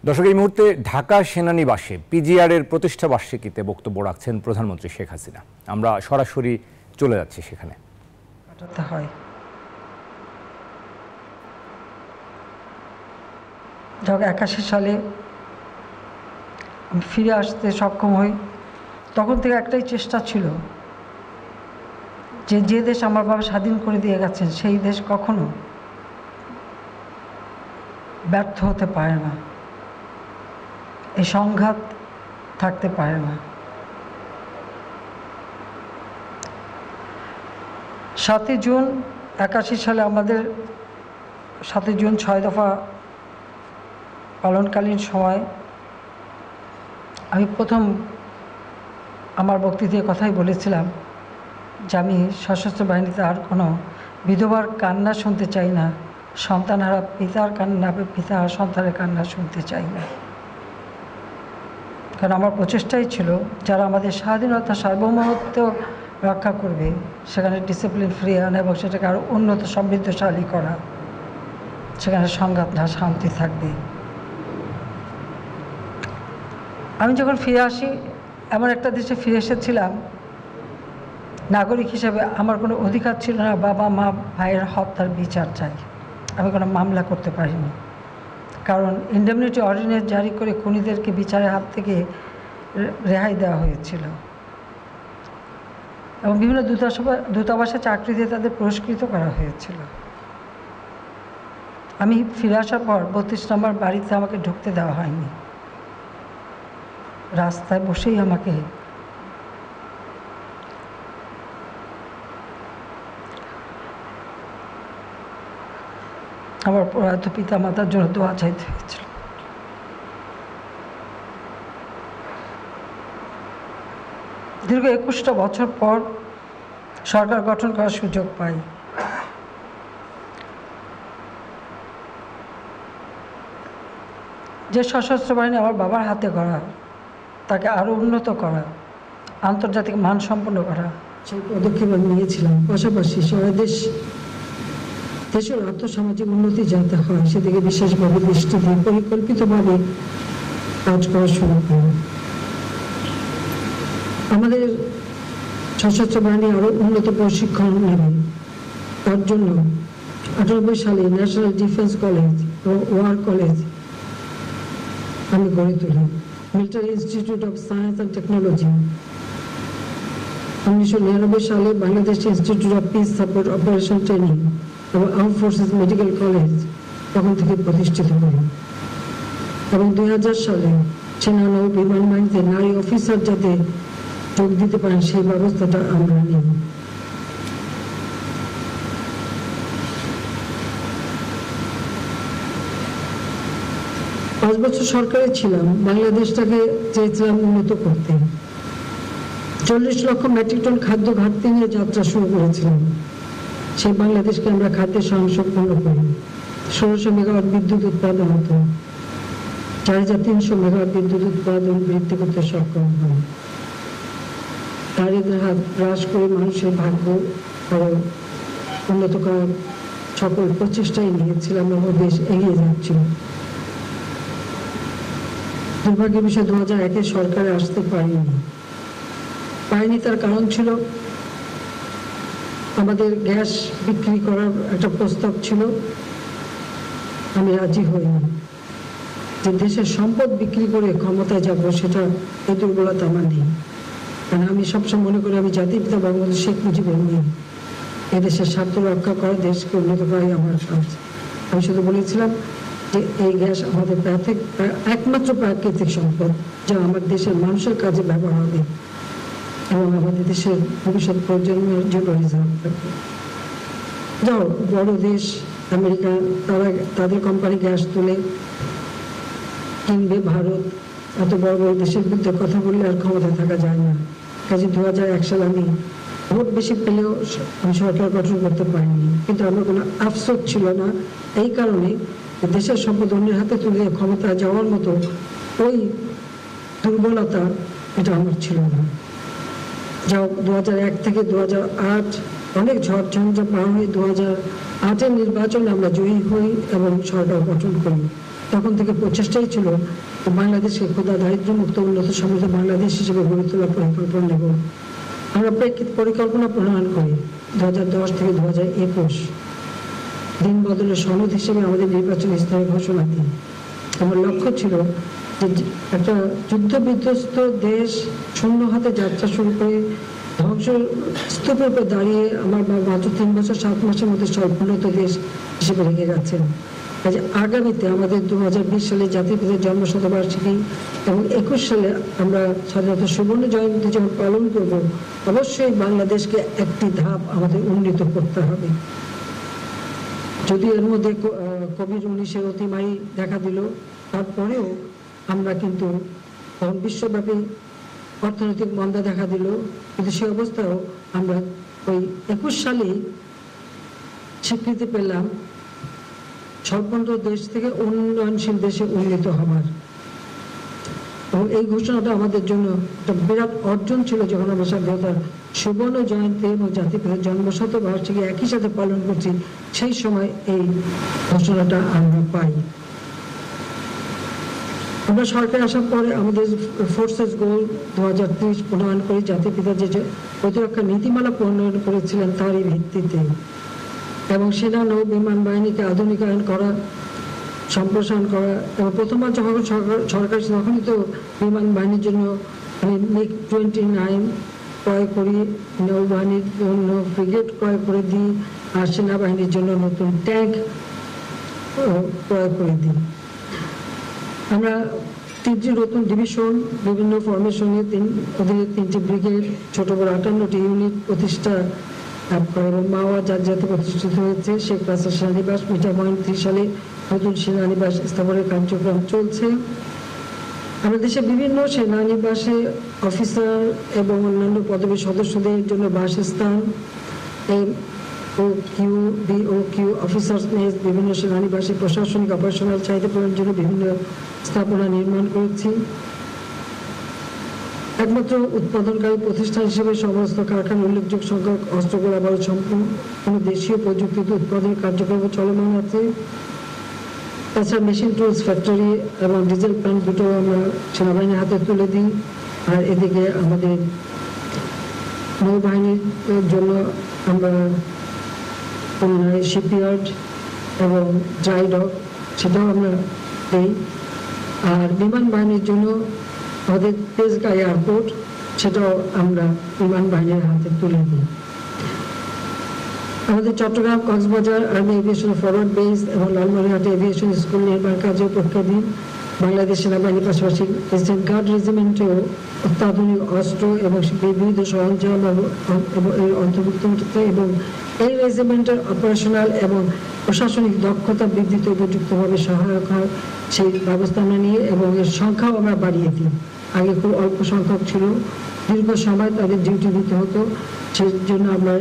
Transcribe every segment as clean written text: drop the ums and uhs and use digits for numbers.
দর্শক, এই মুহূর্তে ঢাকা সেনানিবাসে পিজিআর-এর প্রতিষ্ঠা বার্ষিকীতে বক্তব্য রাখছেন প্রধানমন্ত্রী শেখ হাসিনা। আমরা সরাসরি চলে যাচ্ছি সেখানে। যখন 81 সালে আমি ফিরে আসতে সক্ষম হই, তখন থেকে একটাই চেষ্টা ছিল যে দেশ আমার বাবা স্বাধীন করে দিয়ে গেছেন সেই দেশ কখনো ব্যর্থ হতে পারে না, এই সংঘাত থাকতে পারে না। 7ই জুন 81 সালে আমাদের 7ই জুন 6 দফা পালনকালীন সময় আমি প্রথম আমার বক্তৃতায় কথাই বলেছিলাম যে আমি সশস্ত্র বাহিনীতে আর কোনো বিধবার কান্না শুনতে চাই না, সন্তানহারা পিতার কান্না, পিতাহারা সন্তানের কান্না শুনতে চাই না। কারণ আমার প্রচেষ্টাই ছিল যারা আমাদের স্বাধীনতা সার্বভৌমত্ব রক্ষা করবে সেখানে ডিসিপ্লিন ফ্রি আনা এবং সেটাকে আরও উন্নত সমৃদ্ধশালী করা, সেখানে সংঘাত না, শান্তি থাকবে। আমি যখন ফিরে আসি, এমন একটা দেশে ফিরে এসেছিলাম নাগরিক হিসেবে আমার কোনো অধিকার ছিল না বাবা মা ভাইয়ের হত্যার বিচার চাই। আমি কোনো মামলা করতে পারিনি, কারণ ইন্ডেমনিটি অর্ডিন্যান্স জারি করে খুনিদেরকে বিচারের হাত থেকে রেহাই দেওয়া হয়েছিল এবং বিভিন্ন দূতাবাসে চাকরি দিয়ে তাদের পুরস্কৃত করা হয়েছিল। আমি ফিরে আসার পর 32 নম্বর বাড়িতে আমাকে ঢুকতে দেওয়া হয়নি, রাস্তায় বসেই আমাকে আমার প্রয়াত পিতা মাতার জন্য দোয়া চাইতে হয়েছিল। দীর্ঘ 21টা বছর পর সরকার গঠন করার সুযোগ পাই। যে সশস্ত্র বাহিনী আমার বাবার হাতে গড়া, তাকে আরও উন্নত করা, আন্তর্জাতিক মানসম্পন্ন করা, সেই পদক্ষেপ আমি নিয়েছিলাম। পাশাপাশি দেশের আর্থসামাজিক উন্নতি যাতে হয় সেদিকে বিশেষভাবে দৃষ্টি দিয়ে পরিকল্পিতভাবে কাজ করা শুরু করি। আমাদের সশস্ত্র বাহিনী আরও উন্নত প্রশিক্ষণ নেবে, তার জন্য 98 সালে ন্যাশনাল ডিফেন্স কলেজ ও ওয়ার কলেজ আমি গড়ে তুলি। Military institute of science and technology 1999 সালে Bangladesh institute of piece support operation training এবং আর্ম ফোর্সেস মেডিকেল কলেজ তখন থেকে প্রতিষ্ঠিত করি এবং 2000 সালে সেনানৌ বিমান বাহিনীতে নারী অফিসার যাতে যোগ দিতে পারেন সেই ব্যবস্থাটা আমরা নিই। পাঁচ বছর সরকারে ছিলাম, বাংলাদেশটাকে চেয়েছিলাম উন্নত করতে। 40 লক্ষ মেট্রিক টন খাদ্য ঘাটতি নিয়ে যাত্রা শুরু করেছিলাম। সেই বাংলাদেশকে আমরা খাদ্যের স্বয়ংসম্পূর্ণ করি। 1600 মেগাওয়াট বিদ্যুৎ উৎপাদন হতো, 4300 মেগাওয়াট বিদ্যুৎ উৎপাদন বৃদ্ধি করতে সক্ষম হয়। দারিদ্র্যের হাত হ্রাস করে মানুষের ভাগ্য আরো উন্নত করার সকল প্রচেষ্টাই নিয়েছিলাম এবং দেশ এগিয়ে যাচ্ছিল। দুর্ভাগ্যের বিষয় 2001-এ সরকারে আসতে পারিনি। তার কারণ ছিল আমাদের গ্যাস বিক্রি করার একটা প্রস্তাব ছিল, আমি রাজি হইনি। যে দেশের সম্পদ বিক্রি করে ক্ষমতায় যাব সেটা এই দুর্বলতা আমার নেই, কারণ আমি সবসময় মনে করি আমি জাতির পিতা বঙ্গবন্ধু শেখ মুজিবের মেয়ে। এদেশের স্বার্থ রক্ষা করা, দেশকে উন্নত করাই আমার কাজ। আমি শুধু বলেছিলাম যে এই গ্যাস আমাদের একমাত্র প্রাকৃতিক সম্পদ যা আমার দেশের মানুষের কাজে ব্যবহার হবে এবং আমাদের দেশের ভবিষ্যৎ প্রজন্মের জন্য রিজার্ভ থাকবে। যাও বড় দেশ আমেরিকা, তারা তাদের কোম্পানি গ্যাস তুলে কিনবে, ভারত এত বড় বড় দেশের বিরুদ্ধে কথা বললে আর ক্ষমতা থাকা যায় না। কাজে 2001 সালে আমি ভোট বেশি পেলেও আমি সরকার গঠন করতে পারিনি, কিন্তু আমার কোনো আফসোস ছিল না এই কারণে দেশের সম্পদ অন্যের হাতে তুলে ক্ষমতা যাওয়ার মতো ওই দুর্বলতা এটা আমার ছিল না। যাও 2001 থেকে 2008 অনেক ঝড় ঝঞ্ঝা পার হয়ে 2008-এর নির্বাচনে আমরা জয়ী হই এবং সরকার গঠন করি। তখন থেকে প্রচেষ্টাই ছিল বাংলাদেশকে ক্ষুধা দারিদ্র মুক্ত উন্নত সমৃদ্ধ বাংলাদেশ হিসেবে গড়ে তোলার পরিকল্পনা নেব। আমরা প্রেক্ষিত পরিকল্পনা প্রণয়ন করি 2010 থেকে 2021 দিন বদলের সনদ হিসেবে আমাদের নির্বাচন স্তরে ঘোষণা দিই। আমার লক্ষ্য ছিল যে একটা যুদ্ধ বিধ্বস্ত দেশ শূন্য হাতে যাত্রা শুরু করে ধ্বংস স্তূপের উপর দাঁড়িয়ে আমার মাত্র 3 বছর 7 মাসের মধ্যে সর্বোন্নত দেশ হিসেবে রেখে গেছেন। কাজে আগামীতে আমাদের 2020 সালে জাতির পিতার জন্মশতবার্ষিকী এবং 21 সালে আমরা স্বাধীনতা সুবর্ণ জয়ন্তী যখন পালন করব, অবশ্যই বাংলাদেশকে একটি ধাপ আমাদের উন্নীত করতে হবে। যদি এর মধ্যে কোভিড-19 অতিমারি দেখা দিল, তারপরেও আমরা কিন্তু তখন বিশ্বব্যাপী অর্থনৈতিক মন্দা দেখা দিল, কিন্তু সে অবস্থায়ও আমরা ওই 21 সালেই স্বীকৃতি পেলাম স্বল্পোন্নত দেশ থেকে উন্নয়নশীল দেশে উন্নীত হবার। এবং এই ঘোষণাটা আমাদের জন্য একটা বিরাট অর্জন ছিল যখন আমরা স্বাধীনতার সুবর্ণ জয়ন্তী এবং জাতির জন্মশতবার্ষিকী একই সাথে পালন করছি, সেই সময় এই ঘোষণাটা আমরা পাই। আমরা সরকার আসার পরে আমাদের ফোর্সেস গোল 2030 প্রণয়ন করে জাতির পিতা যে প্রতিরক্ষা নীতিমালা প্রণয়ন করেছিলেন তারই ভিত্তিতে, এবং সেনা নৌ বিমান বাহিনীকে আধুনিকায়ন করা, সম্প্রসারণ করা। এবং প্রথমবার যখন সরকার তখনই তো বিমান বাহিনীর জন্য আমি MiG-29 ক্রয় করি, নৌবাহিনীর জন্য ফ্রিগেট ক্রয় করে দিই, আর সেনাবাহিনীর জন্য নতুন ট্যাঙ্ক ক্রয় করে দিই। আমরা 3টি নতুন ডিভিশন, বিভিন্ন ফরমেশনে অধীনে 3টি ব্রিগেড, ছোট বড় 58টি ইউনিট প্রতিষ্ঠা এবং মাওয়া যাতে প্রতিষ্ঠিত হয়েছে। শেখ রাসেল সেনানিবাস মিঠামইন 3 সালে নতুন সেনানিবাস স্থাপনের কার্যক্রম চলছে। আমাদের দেশে বিভিন্ন সেনানিবাসে অফিসার এবং অন্যান্য পদবীর সদস্যদের জন্য বাসস্থান, BOQ অফিসার্স মেস, বিভিন্ন সেনানিবাসে প্রশাসনিক অপারেশনাল চাহিদা পূরণের জন্য বিভিন্ন স্থাপনা নির্মাণ করেছি। একমাত্র উৎপাদনকারী প্রতিষ্ঠান হিসেবে সমস্ত কারখানা উল্লেখযোগ্য সংখ্যক অস্ত্রগোলা বড় সম্পূর্ণ দেশীয় প্রযুক্তিতে উৎপাদনের কার্যক্রম চলমান আছে। তাছাড়া মেশিন টুলস ফ্যাক্টরি এবং ডিজেল প্ল্যান্ট দুটো আমরা সেনাবাহিনীর হাতে তুলে দিই। আর এদিকে আমাদের নৌবাহিনীর জন্য আমরা শিপইয়ার্ড এবং ড্রাই ডক সেটাও আমরা দিই। আর বিমান বাহিনীর জন্য আমাদের তেজগাঁ এয়ারপোর্ট, সেটাও আমরা বিমান বাহিনীর হাতে তুলে দিই। আমাদের Chattogram Cox's Bazar army aviation forward base এবং লালমনিরহাট এভিয়েশন স্কুল নির্মাণ কাজেও প্রত্যাধীন। বাংলাদেশ সেনাবাহিনীর পাশাপাশি প্রেসিডেন্ট গার্ড রেজিমেন্টেও অত্যাধুনিক অস্ত্র এবং বিবিধ সরঞ্জাম এবং এর অন্তর্ভুক্ত হচ্ছে, এবং এই রেজিমেন্টের অপারেশনাল এবং প্রশাসনিক দক্ষতা বৃদ্ধিতে উপযুক্তভাবে সহায়ক হয় সেই ব্যবস্থা আমরা নিয়ে, এবং এর সংখ্যাও আমরা বাড়িয়ে দিই। আগে খুব অল্প সংখ্যক ছিল, দীর্ঘ সময় তাদের ডিউটি দিতে হতো, সেই জন্য আমরা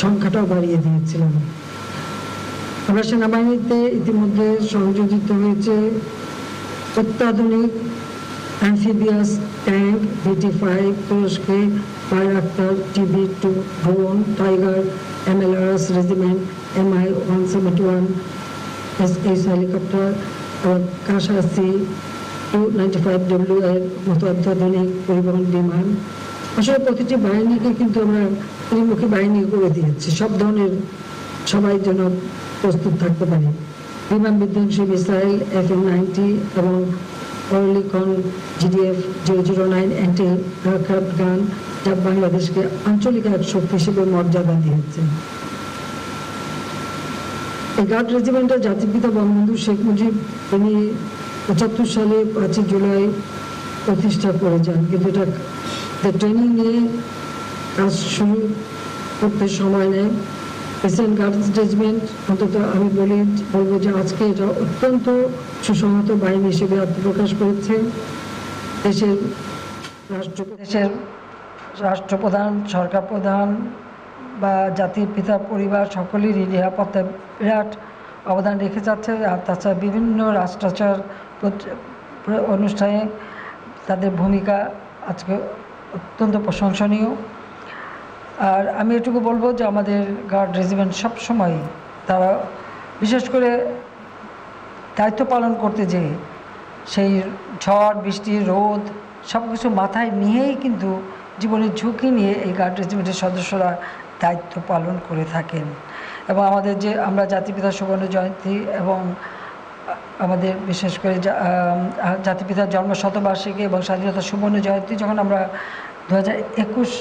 সংখ্যাটাও বাড়িয়ে দিয়েছিলাম। আমরা সেনাবাহিনীতে ইতিমধ্যে সংযোজিত হয়েছে অত্যাধুনিক অ্যাম্ফিবিয়াস ট্যাঙ্ক VT-5, তুরস্কে Bayraktar TB2 drone, tiger MLRS regiment, Mi-171 SS helicopter এবং কাশা C-295W এর মতো অত্যাধুনিক পরিবহন বিমান। আসলে প্রতিটি বাহিনীকে কিন্তু আমরা ত্রিমুখী বাহিনী করে দিয়েছি, সব ধরনের সবাই যেন প্রস্তুত থাকতে পারে। বিমান বিধ্বংসী মিসাইল FM-90 এবং অরলিকন GDF 009 অ্যান্টি এয়ারক্রাফট গান, যা বাংলাদেশকে আঞ্চলিক এক শক্তি হিসেবে মর্যাদা দিয়েছে। এই গার্ড রেজিমেন্টের জাতির পিতা বঙ্গবন্ধু শেখ মুজিব তিনি 75 সালে 5 জুলাই প্রতিষ্ঠা করে যান, কিন্তু এটা ট্রেনিং নিয়ে কাজ শুরু করতে সময় নেয়। প্রেসিডেন্ট গার্ড রেজিমেন্ট অন্তত আমি বলবো যে আজকে এটা অত্যন্ত সুসংহত বাহিনী হিসেবে আত্মপ্রকাশ করেছে। দেশের রাষ্ট্রপ্রধান, সরকার প্রধান বা জাতির পিতা পরিবার সকলেরই নিরাপত্তায় বিরাট অবদান রেখে যাচ্ছে। আর তাছাড়া বিভিন্ন রাষ্ট্রাচার অনুষ্ঠানে তাদের ভূমিকা আজকে অত্যন্ত প্রশংসনীয়। আর আমি এটুকু বলবো যে আমাদের গার্ড রেজিমেন্ট সবসময় তারা বিশেষ করে দায়িত্ব পালন করতে যেয়ে সেই ঝড় বৃষ্টি রোদ সব কিছু মাথায় নিয়েই কিন্তু জীবনের ঝুঁকি নিয়ে এই গার্ড রেজিমেন্টের সদস্যরা দায়িত্ব পালন করে থাকেন। এবং আমাদের যে আমরা জাতিপিতা সুবর্ণ জয়ন্তী এবং আমাদের বিশেষ করে জাতিপিতার জন্ম শতবার্ষিকী এবং স্বাধীনতা সুবর্ণ জয়ন্তী যখন আমরা 2021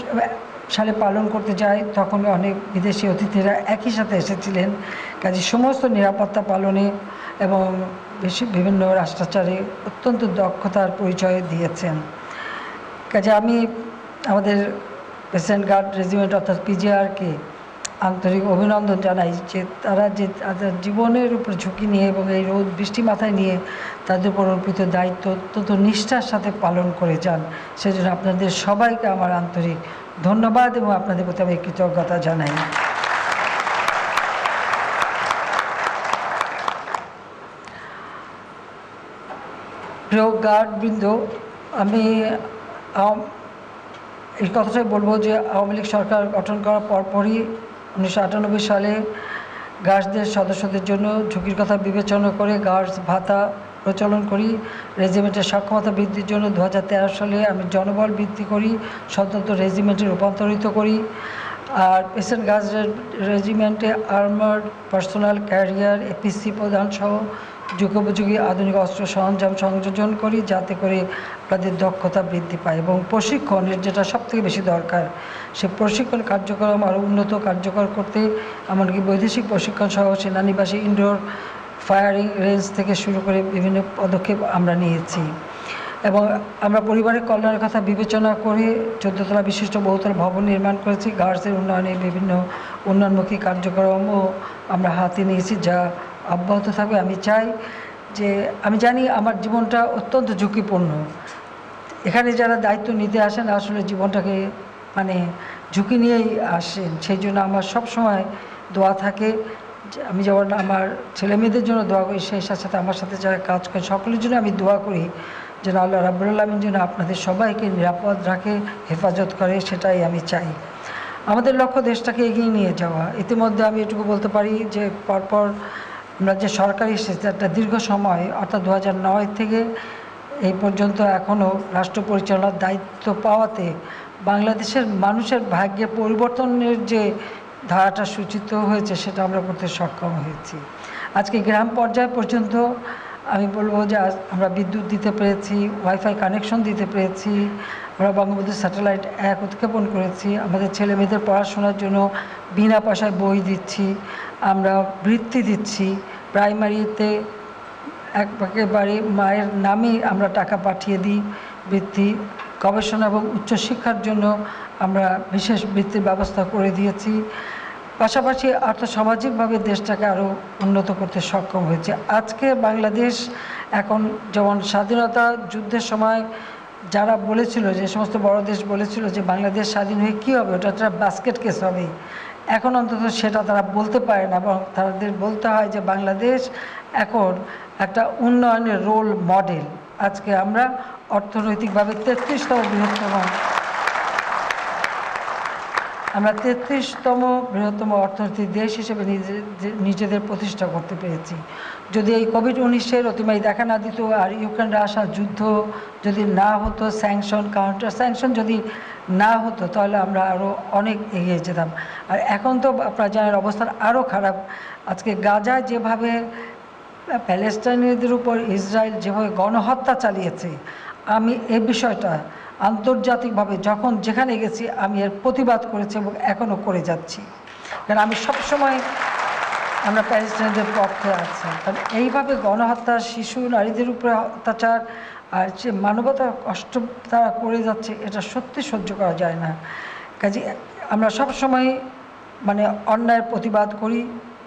সালে পালন করতে যাই, তখন অনেক বিদেশি অতিথিরা একই সাথে এসেছিলেন। কাজে সমস্ত নিরাপত্তা পালনে এবং বিভিন্ন রাষ্ট্রাচারে অত্যন্ত দক্ষতার পরিচয় দিয়েছেন। কাজে আমি আমাদের প্রেসিডেন্ট গার্ড রেজিমেন্ট অর্থাৎ পিজিআরকে আন্তরিক অভিনন্দন জানাই যে তারা যে তাদের জীবনের উপর ঝুঁকি নিয়ে এবং এই রোদ বৃষ্টি মাথায় নিয়ে তাদের উপর অর্পিত দায়িত্ব অত্যন্ত নিষ্ঠার সাথে পালন করে যান। সেজন্য আপনাদের সবাইকে আমার আন্তরিক ধন্যবাদ এবং আপনাদের প্রতি আমি কৃতজ্ঞতা জানাই। প্রিয় গার্ডবৃন্দ, আমি এই কথাটাই বলবো যে আওয়ামী লীগ সরকার গঠন করার পরপরই 1998 সালে গার্ডসদের সদস্যদের জন্য ঝুঁকির কথা বিবেচনা করে গার্ডস ভাতা প্রচলন করি। রেজিমেন্টের সক্ষমতা বৃদ্ধির জন্য 2013 সালে আমি জনবল বৃদ্ধি করি, স্বতন্ত্র রেজিমেন্টে রূপান্তরিত করি। আর প্রেসিডেন্ট গার্ডস রেজিমেন্টে আর্মার্ড পার্সোনাল ক্যারিয়ার এপিসি প্রদান সহ যুগোপযোগী আধুনিক অস্ত্র সরঞ্জাম সংযোজন করি, যাতে করে তাদের দক্ষতা বৃদ্ধি পায় এবং প্রশিক্ষণের যেটা সবথেকে বেশি দরকার সে প্রশিক্ষণ কার্যক্রম আরও উন্নত কার্যকর করতে এমনকি বৈদেশিক প্রশিক্ষণ সহ সেনানিবাসী ইনডোর ফায়ারিং রেঞ্জ থেকে শুরু করে বিভিন্ন পদক্ষেপ আমরা নিয়েছি। এবং আমরা পরিবারের কল্যাণের কথা বিবেচনা করে 14 তলা বিশিষ্ট বহুতল ভবন নির্মাণ করেছি। গার্ডসের উন্নয়নে বিভিন্ন উন্নয়নমুখী কার্যক্রমও আমরা হাতে নিয়েছি, যা অব্যাহত থাকবে। আমি জানি আমার জীবনটা অত্যন্ত ঝুঁকিপূর্ণ। এখানে যারা দায়িত্ব নিতে আসেন আসলে জীবনটাকে ঝুঁকি নিয়েই আসেন। সেই জন্য আমার সবসময় দোয়া থাকে যে আমি যেমন আমার ছেলে মেয়েদের জন্য দোয়া করি, সেই সাথে আমার সাথে যারা কাজ করে সকলের জন্য আমি দোয়া করি যেন আল্লাহ রাব্বুল আলামিন যেন আপনাদের সবাইকে নিরাপদ রাখে, হেফাজত করে, সেটাই আমি চাই। আমাদের লক্ষ্য দেশটাকে এগিয়ে নিয়ে যাওয়া। ইতিমধ্যে আমি এটুকু বলতে পারি যে পরপর আমরা যে সরকারি এসেছে একটা দীর্ঘ সময় অর্থাৎ 2009 থেকে এই পর্যন্ত এখনও রাষ্ট্র পরিচালনার দায়িত্ব পাওয়াতে বাংলাদেশের মানুষের ভাগ্যে পরিবর্তনের যে ধারাটা সূচিত হয়েছে সেটা আমরা করতে সক্ষম হয়েছি। আজকে গ্রাম পর্যায় পর্যন্ত আমি বলবো যে আমরা বিদ্যুৎ দিতে পেরেছি, ওয়াইফাই কানেকশন দিতে পেরেছি, আমরা বঙ্গবন্ধু স্যাটেলাইট 1 উৎক্ষেপণ করেছি, আমাদের ছেলে মেয়েদের পড়াশোনার জন্য বিনা পয়সায় বই দিচ্ছি, আমরা বৃত্তি দিচ্ছি, প্রাইমারিতে একেবারে মায়ের নামে আমরা টাকা পাঠিয়ে দিই বৃত্তি, গবেষণা এবং উচ্চশিক্ষার জন্য আমরা বিশেষ বৃত্তির ব্যবস্থা করে দিয়েছি। পাশাপাশি আর্থসামাজিকভাবে দেশটাকে আরও উন্নত করতে সক্ষম হয়েছে। আজকে বাংলাদেশ এখন যেমন স্বাধীনতা যুদ্ধের সময় যারা বলেছিল, যে সমস্ত বড় দেশ বলেছিল যে বাংলাদেশ স্বাধীন হয়ে কী হবে, ওটা একটা বাস্কেট কেস হবে, এখন অন্তত সেটা তারা বলতে পারে না, এবং তাদের বলতে হয় যে বাংলাদেশ এখন একটা উন্নয়নের রোল মডেল। আজকে আমরা অর্থনৈতিকভাবে 33তম বৃহত্তম অর্থনৈতিক দেশ হিসেবে নিজেদের প্রতিষ্ঠা করতে পেরেছি। যদি এই কোভিড-19 অতিমারি দেখা না দিত আর ইউক্রেন রাশিয়া যুদ্ধ যদি না হতো, স্যাংশন কাউন্টার স্যাংশন যদি না হতো, তাহলে আমরা আরও অনেক এগিয়ে যেতাম। আর এখন তো আপনারা জানেন অবস্থান আরও খারাপ। আজকে গাজায় যেভাবে প্যালেস্টাইনিদের উপর ইসরায়েল যেভাবে গণহত্যা চালিয়েছে, আমি এই বিষয়টা আন্তর্জাতিকভাবে যখন যেখানে গেছি আমি এর প্রতিবাদ করেছি এবং এখনও করে যাচ্ছি। কারণ আমি সবসময় আমরা প্যালেস্টাইনিদের পক্ষে আছি। কারণ এইভাবে গণহত্যা, শিশু নারীদের উপরে অত্যাচার আর যে মানবতার কষ্ট তারা করে যাচ্ছে, এটা সত্যি সহ্য করা যায় না। কাজে আমরা সবসময় অন্যায়ের প্রতিবাদ করি,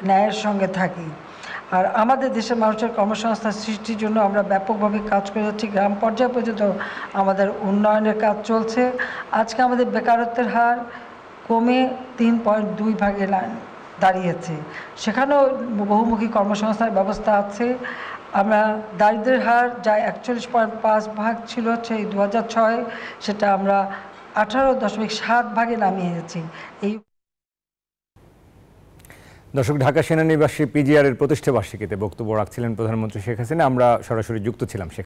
ন্যায়ের সঙ্গে থাকি। আর আমাদের দেশের মানুষের কর্মসংস্থান সৃষ্টির জন্য আমরা ব্যাপকভাবে কাজ করে যাচ্ছি। গ্রাম পর্যায় পর্যন্ত আমাদের উন্নয়নের কাজ চলছে। আজকে আমাদের বেকারত্বের হার কমে 3.2 ভাগে দাঁড়িয়েছে। সেখানেও বহুমুখী কর্মসংস্থানের ব্যবস্থা আছে। আমরা দারিদ্র্যের হার যা 41.5 ভাগ ছিল সেই 2006, সেটা আমরা 18.7 ভাগে নামিয়েছি। এই দর্শক, ঢাকা সেনানিবাসে পিজিআর এর প্রতিষ্ঠা বার্ষিকীতে বক্তব্য রাখছিলেন প্রধানমন্ত্রী শেখ হাসিনা। আমরা সরাসরি যুক্ত ছিলাম শেখ